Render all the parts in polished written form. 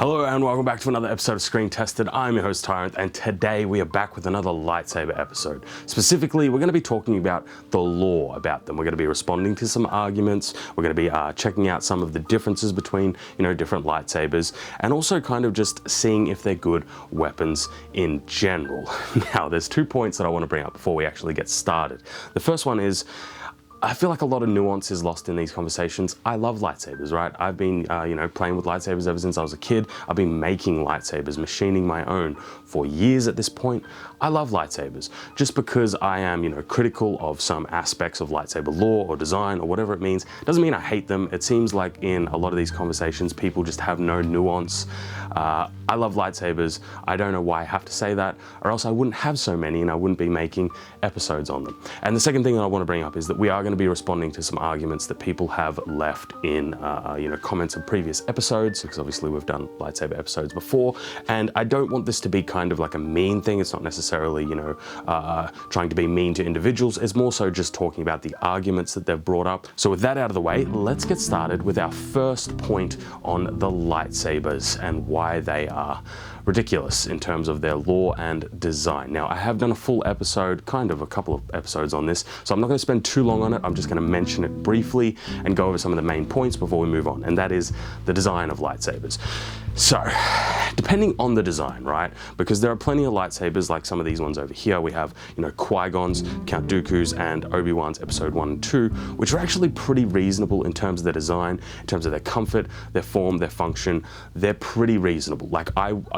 Hello and welcome back to another episode of Screen Tested. I'm your host Tyrant, and today we are back with another lightsaber episode. Specifically, we're going to be talking about the lore about them. We're going to be responding to some arguments. We're going to be checking out some of the differences between, different lightsabers, and also kind of just seeing if they're good weapons in general. Now, there's 2 points that I want to bring up before we actually get started. The first one is, I feel like a lot of nuance is lost in these conversations. I love lightsabers, right? I've been, playing with lightsabers ever since I was a kid. I've been making lightsabers, machining my own for years at this point. I love lightsabers. Just because I am, critical of some aspects of lightsaber lore or design or whatever it means, doesn't mean I hate them. It seems like in a lot of these conversations, people just have no nuance. I love lightsabers. I don't know why I have to say that, or else I wouldn't have so many and I wouldn't be making episodes on them. And the second thing that I want to bring up is that we are going to be responding to some arguments that people have left in comments of previous episodes, because obviously we've done lightsaber episodes before, and I don't want this to be kind of like a mean thing. It's not necessarily trying to be mean to individuals. It's more so just talking about the arguments that they've brought up. So with that out of the way, let's get started with our first point on the lightsabers and why they are ridiculous in terms of their lore and design. Now, I have done a full episode, kind of a couple of episodes on this, so I'm not going to spend too long on it. I'm just going to mention it briefly and go over some of the main points before we move on, and that is the design of lightsabers. So, depending on the design, right? Because there are plenty of lightsabers, like some of these ones over here. We have, Qui-Gon's, Count Dooku's, and Obi-Wan's episode 1 and 2, which are actually pretty reasonable in terms of their design, in terms of their comfort, their form, their function. They're pretty reasonable. Like,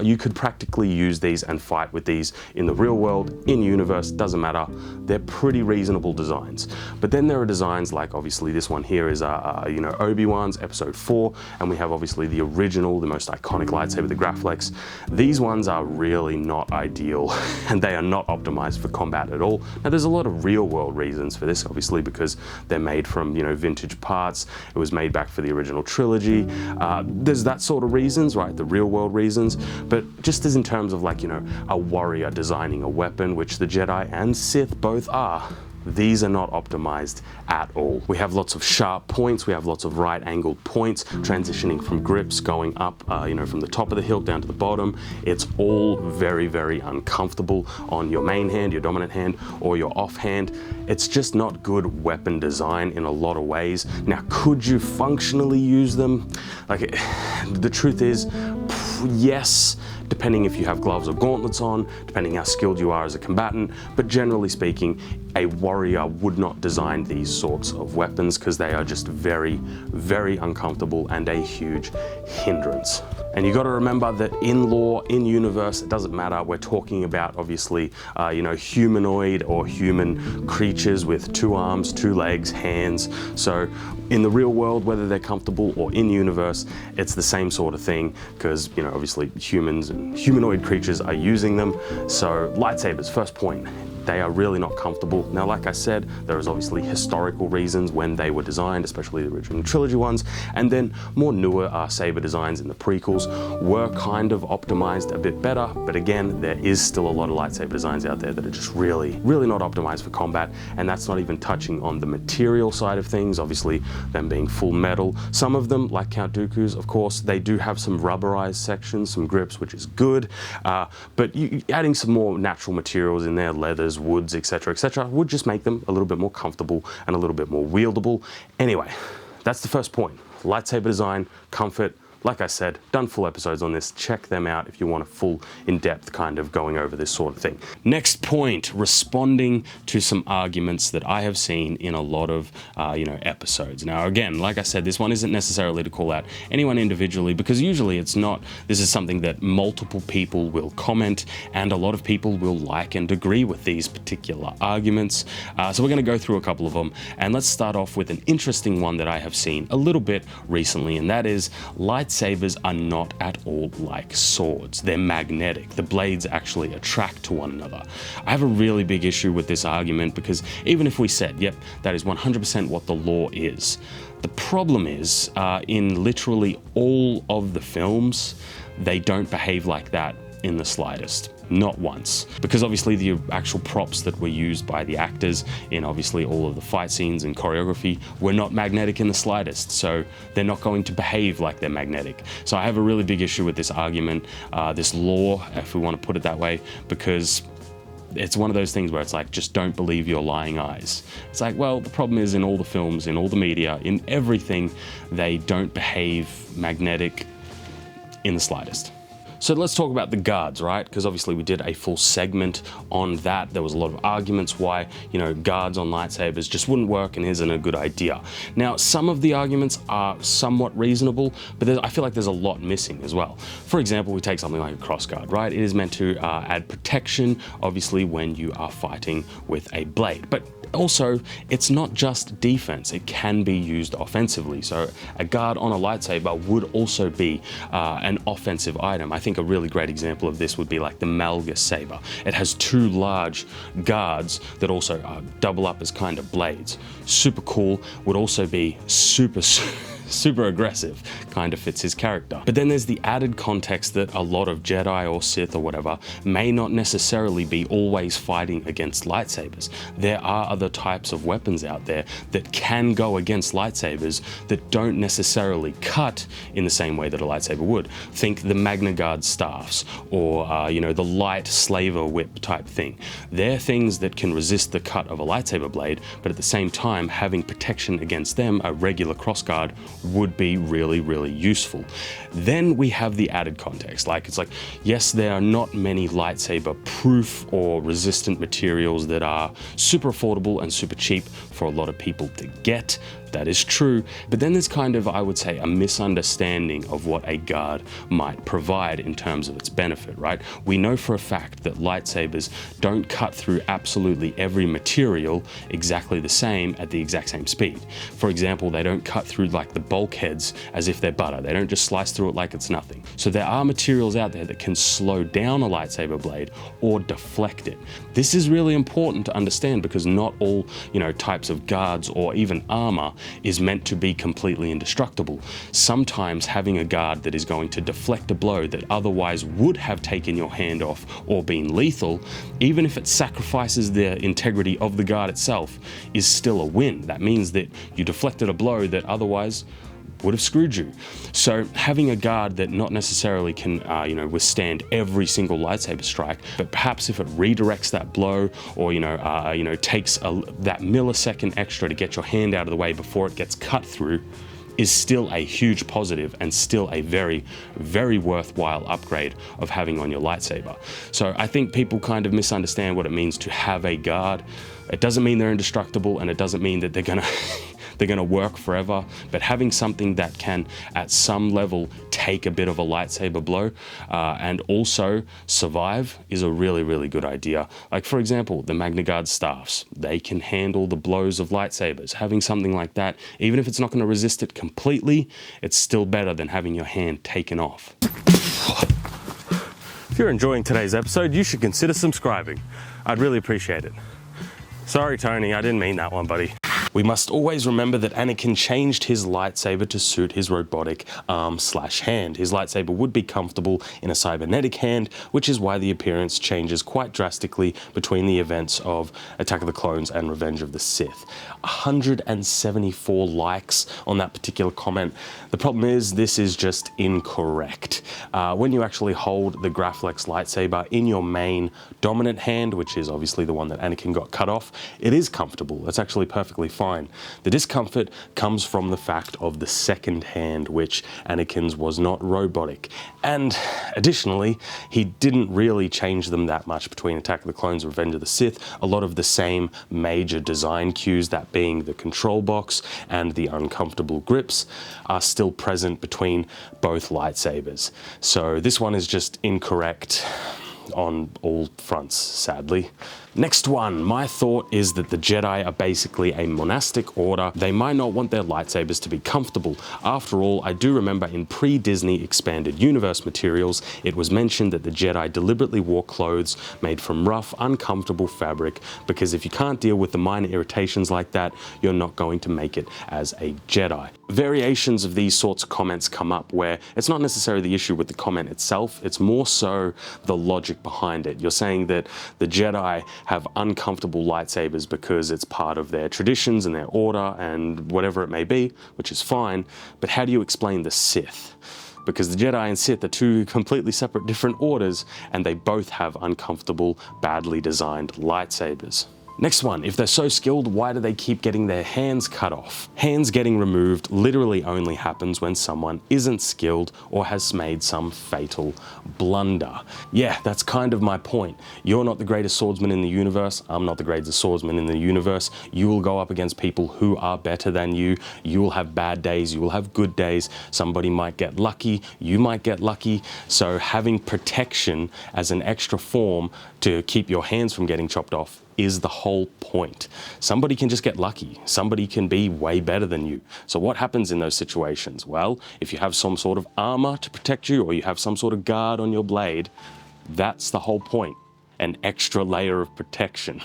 you could practically use these and fight with these in the real world, in universe, doesn't matter. They're pretty reasonable designs. But then there are designs like, obviously, this one here is, Obi-Wan's episode 4, and we have obviously the original, the most iconic lightsaber, the Graflex. These ones are really not ideal, and they are not optimized for combat at all. Now, there's a lot of real world reasons for this, obviously, because they're made from, vintage parts. It was made back for the original trilogy. There's that sort of reasons, right? The real world reasons. But just as in terms of like, a warrior designing a weapon, which the Jedi and Sith both are, these are not optimized at all. We have lots of sharp points, we have lots of right angled points, transitioning from grips, going up, from the top of the hilt down to the bottom. It's all very, very uncomfortable on your main hand, your dominant hand, or your off hand. It's just not good weapon design in a lot of ways. Now, could you functionally use them? Like, the truth is, yes, depending if you have gloves or gauntlets on, depending how skilled you are as a combatant, but generally speaking, a warrior would not design these sorts of weapons because they are just very, very uncomfortable and a huge hindrance. And you got to remember that in lore, in universe, it doesn't matter. We're talking about obviously, humanoid or human creatures with 2 arms, 2 legs, hands. So in the real world, whether they're comfortable or in universe, it's the same sort of thing because, obviously humans and humanoid creatures are using them. So lightsabers, first point. They are really not comfortable. Now, like I said, there is obviously historical reasons when they were designed, especially the original trilogy ones, and then more newer saber designs in the prequels were kind of optimized a bit better, but again, there is still a lot of lightsaber designs out there that are just really, really not optimized for combat, and that's not even touching on the material side of things, obviously them being full metal. Some of them, like Count Dooku's, of course, they do have some rubberized sections, some grips, which is good, but adding some more natural materials in there, leathers, woods, etc., would just make them a little bit more comfortable and a little bit more wieldable. Anyway, that's the first point. Lightsaber design, comfort. Like I said, done full episodes on this. Check them out if you want a full, in-depth kind of going over this sort of thing. Next point, responding to some arguments that I have seen in a lot of, episodes. Now, again, like I said, this one isn't necessarily to call out anyone individually because usually it's not. This is something that multiple people will comment and a lot of people will like and agree with these particular arguments. So we're going to go through a couple of them, and let's start off with an interesting one that I have seen a little bit recently, and that is lightsabers are not at all like swords. They're magnetic. The blades actually attract to one another. I have a really big issue with this argument because even if we said, yep, that is 100% what the law is, the problem is in literally all of the films, they don't behave like that in the slightest. Not once. Because obviously the actual props that were used by the actors in obviously all of the fight scenes and choreography were not magnetic in the slightest, so they're not going to behave like they're magnetic. So I have a really big issue with this argument, this law, if we want to put it that way, because it's one of those things where it's like, just don't believe your lying eyes. It's like, well, the problem is in all the films, in all the media, in everything, they don't behave magnetic in the slightest. So let's talk about the guards, right? Because obviously we did a full segment on that. There was a lot of arguments why, guards on lightsabers just wouldn't work and isn't a good idea. Now, some of the arguments are somewhat reasonable, but I feel like there's a lot missing as well. For example, we take something like a crossguard, right? It is meant to add protection, obviously, when you are fighting with a blade. But also, it's not just defense, it can be used offensively. So a guard on a lightsaber would also be an offensive item. I think a really great example of this would be like the Malgus saber. It has two large guards that also double up as kind of blades. Super cool, would also be super aggressive, kind of fits his character. But then there's the added context that a lot of Jedi or Sith or whatever may not necessarily be always fighting against lightsabers. There are other types of weapons out there that can go against lightsabers that don't necessarily cut in the same way that a lightsaber would. Think the Magna Guard staffs or the light slaver whip type thing. They're things that can resist the cut of a lightsaber blade, but at the same time having protection against them, a regular crossguard, would be really, really useful. Then we have the added context. It's like, yes, there are not many lightsaber proof or resistant materials that are super affordable and super cheap for a lot of people to get. That is true, but then there's kind of, I would say, a misunderstanding of what a guard might provide in terms of its benefit, right? We know for a fact that lightsabers don't cut through absolutely every material exactly the same at the exact same speed. For example, they don't cut through like the bulkheads as if they're butter. They don't just slice through it like it's nothing. So there are materials out there that can slow down a lightsaber blade or deflect it. This is really important to understand because not all, types of guards or even armor is meant to be completely indestructible. Sometimes having a guard that is going to deflect a blow that otherwise would have taken your hand off or been lethal, even if it sacrifices the integrity of the guard itself, is still a win. That means that you deflected a blow that otherwise would have screwed you. So having a guard that not necessarily can withstand every single lightsaber strike, but perhaps if it redirects that blow or takes that millisecond extra to get your hand out of the way before it gets cut through, is still a huge positive and still a very, very worthwhile upgrade of having on your lightsaber. So I think people kind of misunderstand what it means to have a guard. It doesn't mean they're indestructible, and it doesn't mean that they're gonna work forever, but having something that can at some level take a bit of a lightsaber blow and also survive is a really, really good idea. Like for example, the Magna Guard staffs, they can handle the blows of lightsabers. Having something like that, even if it's not going to resist it completely, it's still better than having your hand taken off. If you're enjoying today's episode, you should consider subscribing. I'd really appreciate it. Sorry, Tony, I didn't mean that one, buddy. We must always remember that Anakin changed his lightsaber to suit his robotic arm/hand. His lightsaber would be comfortable in a cybernetic hand, which is why the appearance changes quite drastically between the events of Attack of the Clones and Revenge of the Sith. 174 likes on that particular comment. The problem is this is just incorrect. When you actually hold the Graflex lightsaber in your main dominant hand, which is obviously the one that Anakin got cut off, it is comfortable. It's actually perfectly fine. The discomfort comes from the fact of the second hand, which Anakin's was not robotic. And additionally, he didn't really change them that much between Attack of the Clones and Revenge of the Sith. A lot of the same major design cues, that being the control box and the uncomfortable grips, are still present between both lightsabers. So this one is just incorrect on all fronts, sadly. Next one, my thought is that the Jedi are basically a monastic order. They might not want their lightsabers to be comfortable. After all, I do remember in pre-Disney expanded universe materials, it was mentioned that the Jedi deliberately wore clothes made from rough, uncomfortable fabric, because if you can't deal with the minor irritations like that, you're not going to make it as a Jedi. Variations of these sorts of comments come up where it's not necessarily the issue with the comment itself, it's more so the logic behind it. You're saying that the Jedi have uncomfortable lightsabers because it's part of their traditions and their order and whatever it may be, which is fine, but how do you explain the Sith? Because the Jedi and Sith are two completely separate different orders, and they both have uncomfortable, badly designed lightsabers. Next one, if they're so skilled, why do they keep getting their hands cut off? Hands getting removed literally only happens when someone isn't skilled or has made some fatal blunder. Yeah, that's kind of my point. You're not the greatest swordsman in the universe. I'm not the greatest swordsman in the universe. You will go up against people who are better than you. You will have bad days. You will have good days. Somebody might get lucky. You might get lucky. So having protection as an extra form to keep your hands from getting chopped off is the whole point. Somebody can just get lucky. Somebody can be way better than you. So what happens in those situations? Well, if you have some sort of armor to protect you, or you have some sort of guard on your blade, that's the whole point. An extra layer of protection.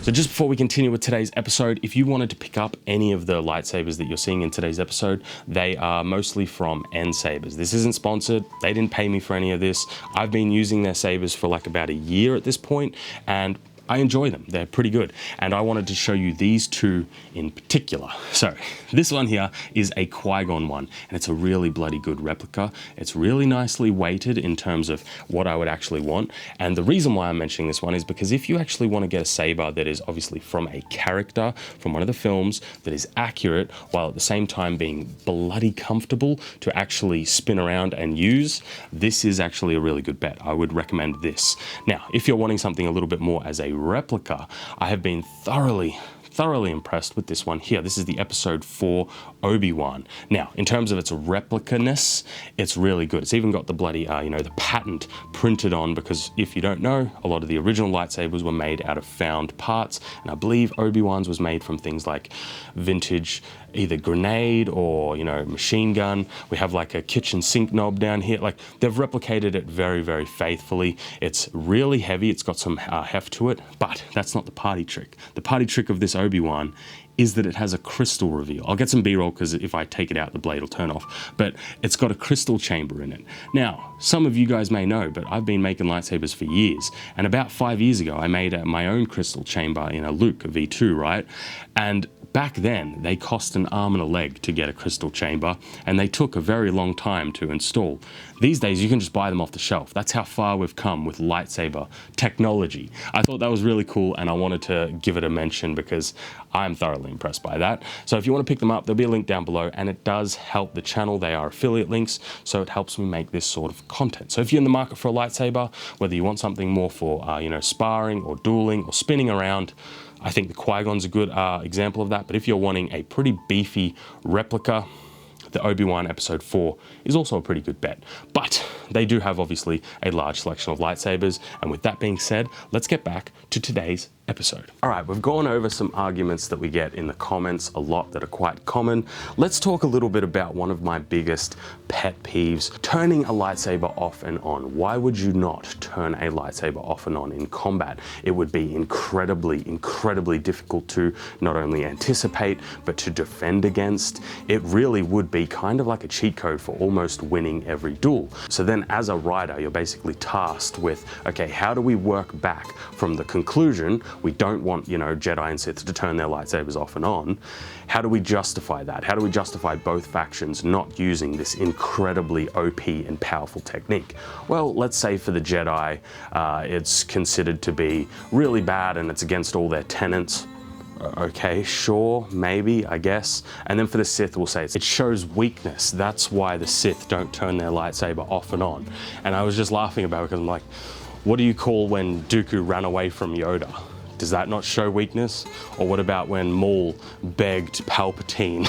So just before we continue with today's episode, if you wanted to pick up any of the lightsabers that you're seeing in today's episode, they are mostly from Sabers. This isn't sponsored. They didn't pay me for any of this. I've been using their sabers for like about a year at this point, and I enjoy them. They're pretty good. And I wanted to show you these two in particular. So this one here is a Qui-Gon one, and it's a really bloody good replica. It's really nicely weighted in terms of what I would actually want. And the reason why I'm mentioning this one is because if you actually want to get a saber that is obviously from a character from one of the films that is accurate, while at the same time being bloody comfortable to actually spin around and use, this is actually a really good bet. I would recommend this. Now, if you're wanting something a little bit more as a replica, I have been thoroughly impressed with this one here. This is the episode 4 Obi-Wan. Now, in terms of its replica-ness, it's really good. It's even got the bloody, the patent printed on, because if you don't know, a lot of the original lightsabers were made out of found parts, and I believe Obi-Wan's was made from things like vintage, either grenade or, machine gun. We have like a kitchen sink knob down here. Like, they've replicated it very, very faithfully. It's really heavy. It's got some heft to it, but that's not the party trick. The party trick of this Obi-Wan is that it has a crystal reveal. I'll get some B-roll because if I take it out, the blade will turn off, but it's got a crystal chamber in it. Now, some of you guys may know, but I've been making lightsabers for years, and about 5 years ago, I made my own crystal chamber in a Luke, a V2, right? And back then, they cost an arm and a leg to get a crystal chamber, and they took a very long time to install. These days, you can just buy them off the shelf. That's how far we've come with lightsaber technology. I thought that was really cool, and I wanted to give it a mention because I'm thoroughly impressed by that. So if you want to pick them up, there'll be a link down below, and it does help the channel. They are affiliate links, so it helps me make this sort of content. So if you're in the market for a lightsaber, whether you want something more for sparring or dueling or spinning around, I think the Qui-Gon's a good example of that. But if you're wanting a pretty beefy replica, the Obi-Wan episode 4 is also a pretty good bet. But they do have obviously a large selection of lightsabers. And with that being said, let's get back to today's episode. All right, we've gone over some arguments that we get in the comments a lot that are quite common. Let's talk a little bit about one of my biggest pet peeves, turning a lightsaber off and on. Why would you not turn a lightsaber off and on in combat? It would be incredibly difficult to not only anticipate, but to defend against. It really would be kind of like a cheat code for almost winning every duel. So then as a rider, you're basically tasked with, okay, how do we work back from the conclusion? We don't want, Jedi and Sith to turn their lightsabers off and on. How do we justify that? How do we justify both factions not using this incredibly OP and powerful technique? Well, let's say for the Jedi, it's considered to be really bad and it's against all their tenets. Okay, sure, maybe, I guess. And then for the Sith, we'll say it shows weakness. That's why the Sith don't turn their lightsaber off and on. And I was just laughing about it because I'm like, what do you call when Dooku ran away from Yoda? Does that not show weakness? Or what about when Maul begged Palpatine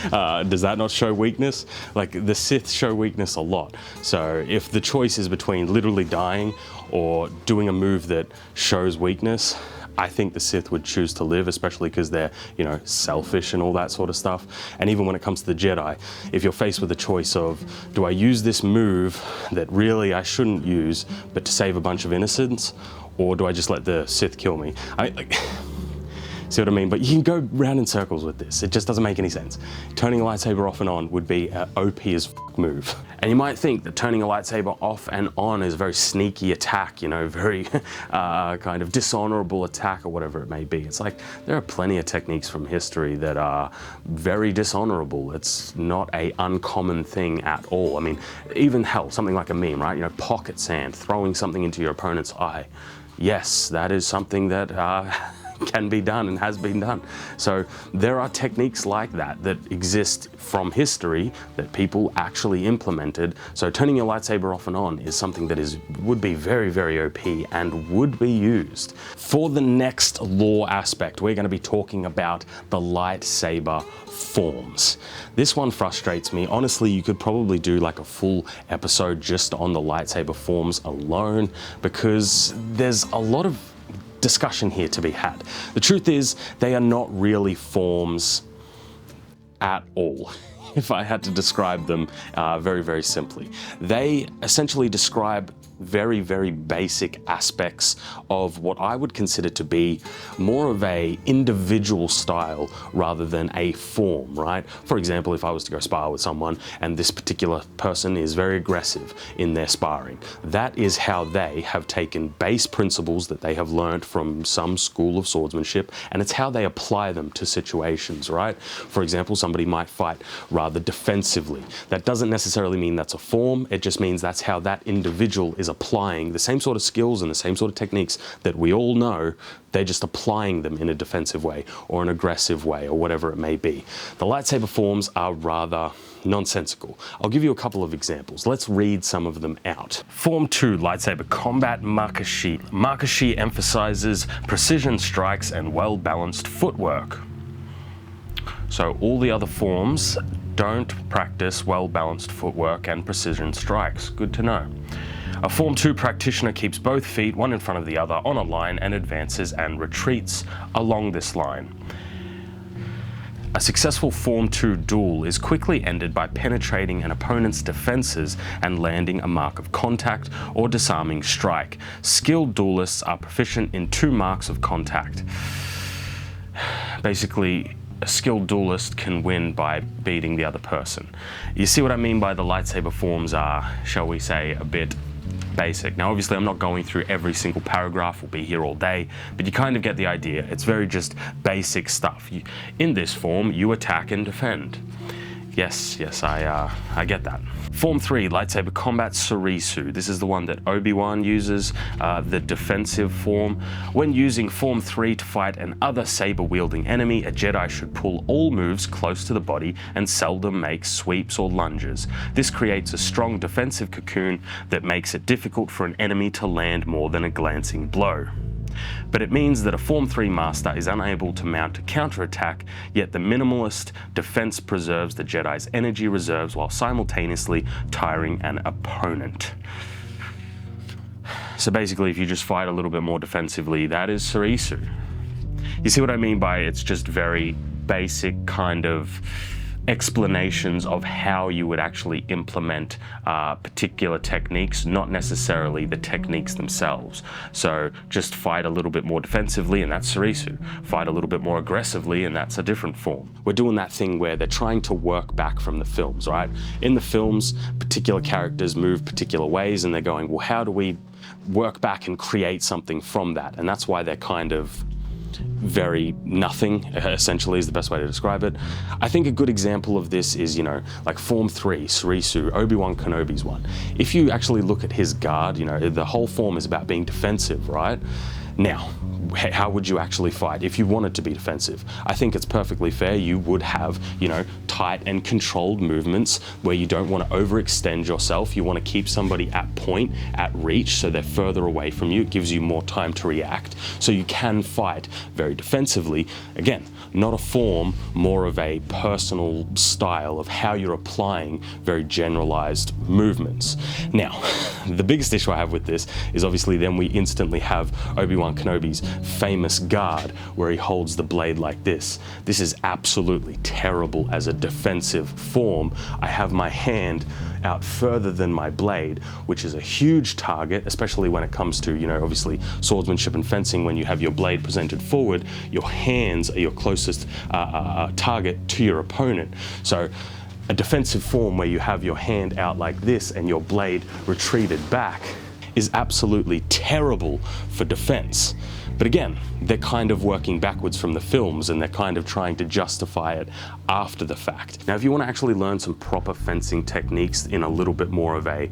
Does that not show weakness? Like, the Sith show weakness a lot. So if the choice is between literally dying or doing a move that shows weakness, I think the Sith would choose to live, especially because they're, you know, selfish and all that sort of stuff. And even when it comes to the Jedi, if you're faced with a choice of, do I use this move that really I shouldn't use, but to save a bunch of innocents, or do I just let the Sith kill me? See what I mean? But you can go round in circles with this. It just doesn't make any sense. Turning a lightsaber off and on would be an OP as f move. And you might think that turning a lightsaber off and on is a very sneaky attack, you know, very kind of dishonorable attack or whatever it may be. It's like, there are plenty of techniques from history that are very dishonorable. It's not a uncommon thing at all. I mean, even hell, something like a meme, right? You know, pocket sand, throwing something into your opponent's eye. Yes, that is something that can be done and has been done. So there are techniques like that that exist from history that people actually implemented. So turning your lightsaber off and on is something that would be very, very OP and would be used. For the next lore aspect, we're going to be talking about the lightsaber forms. This one frustrates me. Honestly, you could probably do like a full episode just on the lightsaber forms alone, because there's a lot of discussion here to be had. The truth is, they are not really forms at all. If I had to describe them very, very simply, they essentially describe very, very basic aspects of what I would consider to be more of a individual style rather than a form, right? For example, if I was to go spar with someone and this particular person is very aggressive in their sparring, that is how they have taken base principles that they have learned from some school of swordsmanship, and it's how they apply them to situations, right? For example, somebody might fight rather defensively. That doesn't necessarily mean that's a form, it just means that's how that individual is applying the same sort of skills and the same sort of techniques that we all know. They're just applying them in a defensive way or an aggressive way or whatever it may be. The lightsaber forms are rather nonsensical. I'll give you a couple of examples. Let's read some of them out. Form 2, Lightsaber Combat Makashi. Makashi emphasizes precision strikes and well-balanced footwork. So all the other forms don't practice well-balanced footwork and precision strikes. Good to know. A Form 2 practitioner keeps both feet, one in front of the other, on a line and advances and retreats along this line. A successful Form 2 duel is quickly ended by penetrating an opponent's defenses and landing a mark of contact or disarming strike. Skilled duelists are proficient in 2 marks of contact. Basically, a skilled duelist can win by beating the other person. You see what I mean by the lightsaber forms are, shall we say, a bit basic. Now obviously I'm not going through every single paragraph, we'll be here all day, but you kind of get the idea. It's very just basic stuff. In this form, you attack and defend. Yes, I get that. Form 3, Lightsaber Combat Surisu. This is the one that Obi-Wan uses, the defensive form. When using Form 3 to fight an other saber-wielding enemy, a Jedi should pull all moves close to the body and seldom make sweeps or lunges. This creates a strong defensive cocoon that makes it difficult for an enemy to land more than a glancing blow. But it means that a Form 3 master is unable to mount a counterattack, yet the minimalist defense preserves the Jedi's energy reserves while simultaneously tiring an opponent. So basically, if you just fight a little bit more defensively, that is Surisu. You see what I mean by it's just very basic kind of explanations of how you would actually implement particular techniques, not necessarily the techniques themselves. So just fight a little bit more defensively and that's Surisu. Fight a little bit more aggressively and that's a different form. We're doing that thing where they're trying to work back from the films, right? In the films, particular characters move particular ways and they're going, well, how do we work back and create something from that? And that's why they're kind of very nothing, essentially, is the best way to describe it. I think a good example of this is, you know, like Form 3, Surisu, Obi-Wan Kenobi's one. If you actually look at his guard, you know, the whole form is about being defensive, right? Now, how would you actually fight if you wanted to be defensive? I think it's perfectly fair. You would have, you know, tight and controlled movements where you don't want to overextend yourself. You want to keep somebody at point, at reach, so they're further away from you. It gives you more time to react. So you can fight very defensively. Again, not a form, more of a personal style of how you're applying very generalized movements. Now, the biggest issue I have with this is obviously then we instantly have Obi-Wan Kenobi's famous guard where he holds the blade like this. This is absolutely terrible as a defensive form. I have my hand out further than my blade, which is a huge target, especially when it comes to, you know, obviously swordsmanship and fencing. When you have your blade presented forward, your hands are your closest target to your opponent. So a defensive form where you have your hand out like this and your blade retreated back is absolutely terrible for defense. But again, they're kind of working backwards from the films and they're kind of trying to justify it after the fact. Now, if you want to actually learn some proper fencing techniques in a little bit more of a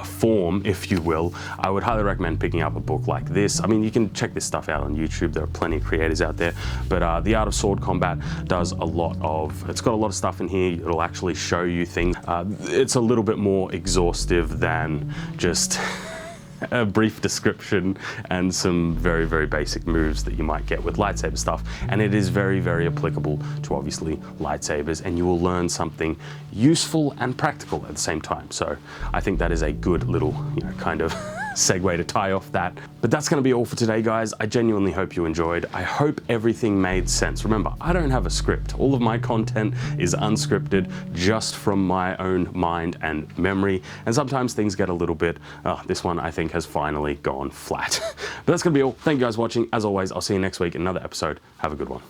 form, if you will, I would highly recommend picking up a book like this. I mean, you can check this stuff out on YouTube. There are plenty of creators out there, but The Art of Sword Combat does a lot of, it's got a lot of stuff in here. It'll actually show you things. It's a little bit more exhaustive than just a brief description and some very, very basic moves that you might get with lightsaber stuff. And it is very, very applicable to obviously lightsabers, and you will learn something useful and practical at the same time. So I think that is a good little, you know, kind of segue to tie off that. But that's going to be all for today, guys. I genuinely hope you enjoyed. I hope everything made sense. Remember, I don't have a script. All of my content is unscripted, just from my own mind and memory. And sometimes things get a little bit, this one I think has finally gone flat. But that's going to be all. Thank you guys for watching. As always, I'll see you next week in another episode. Have a good one.